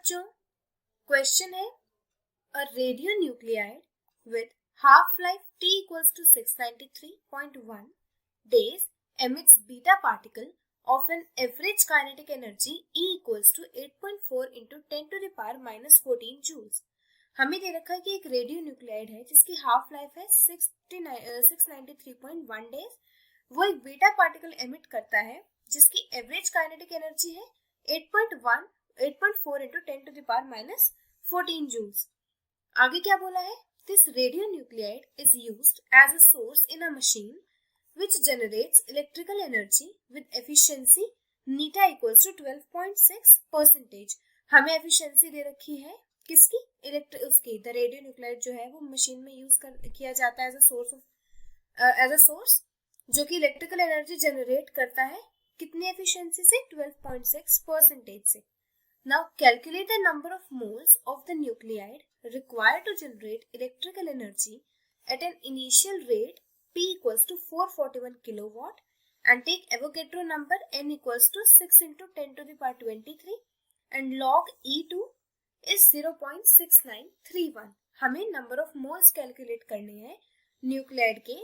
बच्चों, क्वेश्चन है a radionuclide with half-life T equals to 693.1 days emits beta particle of an average kinetic energy E equals to 8.4 into 10 to the power minus 14 joules. हमें दे रखा है कि एक radio nuclide है जिसकी half life है 693.1 डेज। वो एक बीटा पार्टिकल एमिट करता है जिसकी एवरेज काइनेटिक एनर्जी है 8.4 into 10 to the power minus 14 joules. आगे क्या बोला है? This radionuclide is used as a source in a machine which generates electrical energy with efficiency neta equals to 12.6%. हमें efficiency दे रखी है किसकी? उसकी द रेडियोन्यूक्लाइड जो है वो मशीन में यूज किया जाता है एज अ सोर्स जो कि इलेक्ट्रिकल एनर्जी जनरेट करता है कितनी एफिशिएंसी से? 12.6% से। Now calculate the number of moles of the nuclide required to generate electrical energy at an initial rate P equals to 441 kilowatt and take Avogadro number n equals to 6 into 10 to the power 23 and log E2 is 0.6931. हमें number of moles calculate करने हैं nuclide के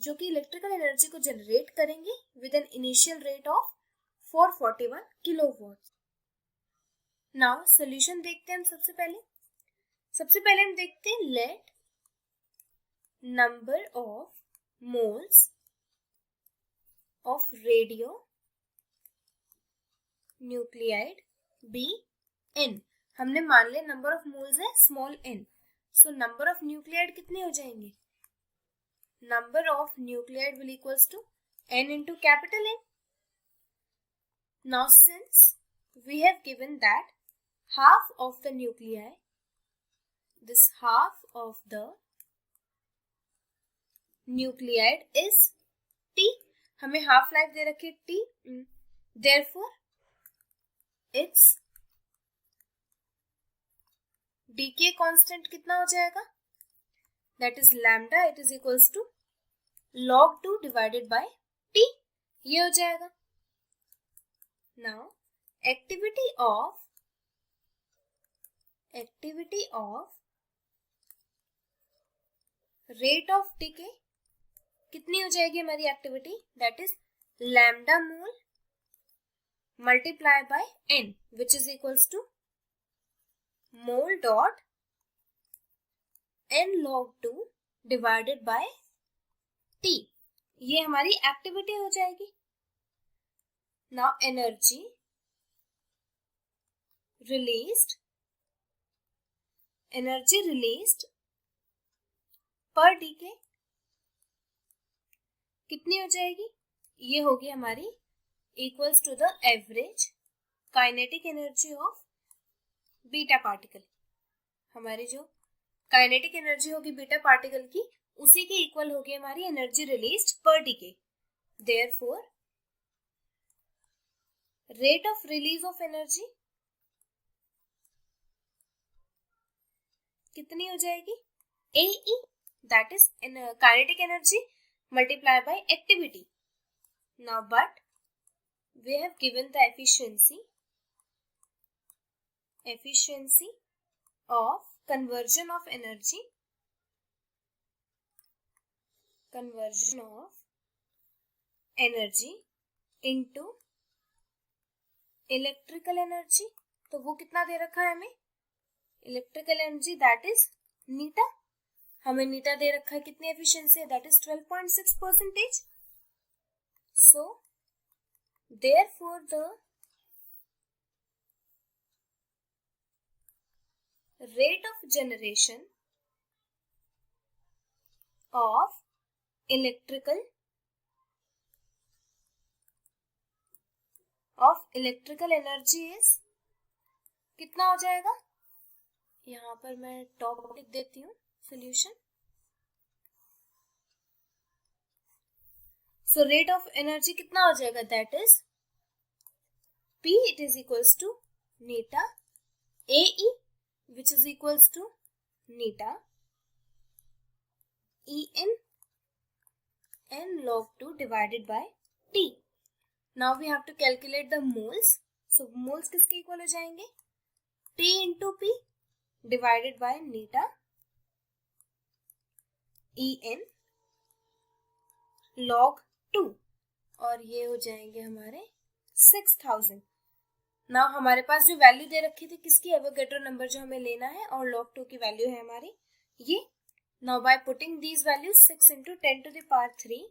जो कि electrical energy को generate करेंगे with an initial rate of 441 kilowatt. Now solution देखते हैं हम सबसे पहले हम देखते हैं let number of moles of radionuclide be n. हमने मान लिया नंबर ऑफ मोल्स है small n, so number of nuclide कितने हो जाएंगे? Number of nuclide will equals to n into capital N. Now since we have given that half of the nuclei, this half of the nuclide is T, हमें half life दे रखी है T, therefore its decay constant कितना हो जाएगा? That is lambda, it is equals to log 2 divided by T, ये हो जाएगा। Now activity of rate of decay कितनी हो जाएगी हमारी activity? That is lambda mole multiply by n which is equals to mole dot n log 2 divided by T, ये हमारी activity हो जाएगी। Now energy released per decay कितनी हो जाएगी? ये होगी हमारी equals to the average kinetic energy of beta particle। हमारी जो काइनेटिक एनर्जी होगी बीटा पार्टिकल की उसी के इक्वल होगी हमारी energy released per decay. Therefore rate of release of energy कितनी हो जाएगी? AE, that is kinetic energy multiply by activity. Now but we have given the efficiency of conversion of energy into electrical energy, तो वो कितना दे रखा है हमें? Electrical energy that is नीटा, हमें नीटा दे रखा है कितनी एफिशिएंसी है? That is 12.6%। So therefore the rate of generation of electrical energy is कितना हो जाएगा? यहाँ पर मैं टॉप लिख देती हूँ solution. So rate of energy कितना हो जाएगा? That is P, it is equals to neta AE which is equals to neta En n log 2 divided by T. Now we have to calculate the moles. So moles किसके equal हो जाएंगे, T into P divided by Neeta En log 2 और ये हो जाएंगे हमारे 6000। Now हमारे पास जो वैल्यू दे रखी थी किसकी, एवोगैड्रो नंबर जो हमें लेना है और log 2 की वैल्यू है हमारी ये। Now by putting these values 6 into 10 to the power 3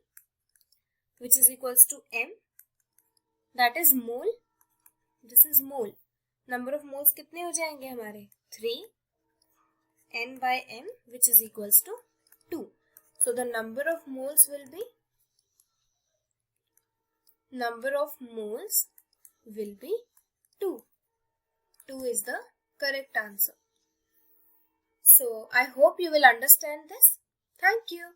which is equals to m, that is mole, this is mole, number of moles कितने हो जाएंगे हमारे 3, n by m which is equals to 2. So the number of moles will be 2. 2 is the correct answer. So I hope you will understand this. Thank you.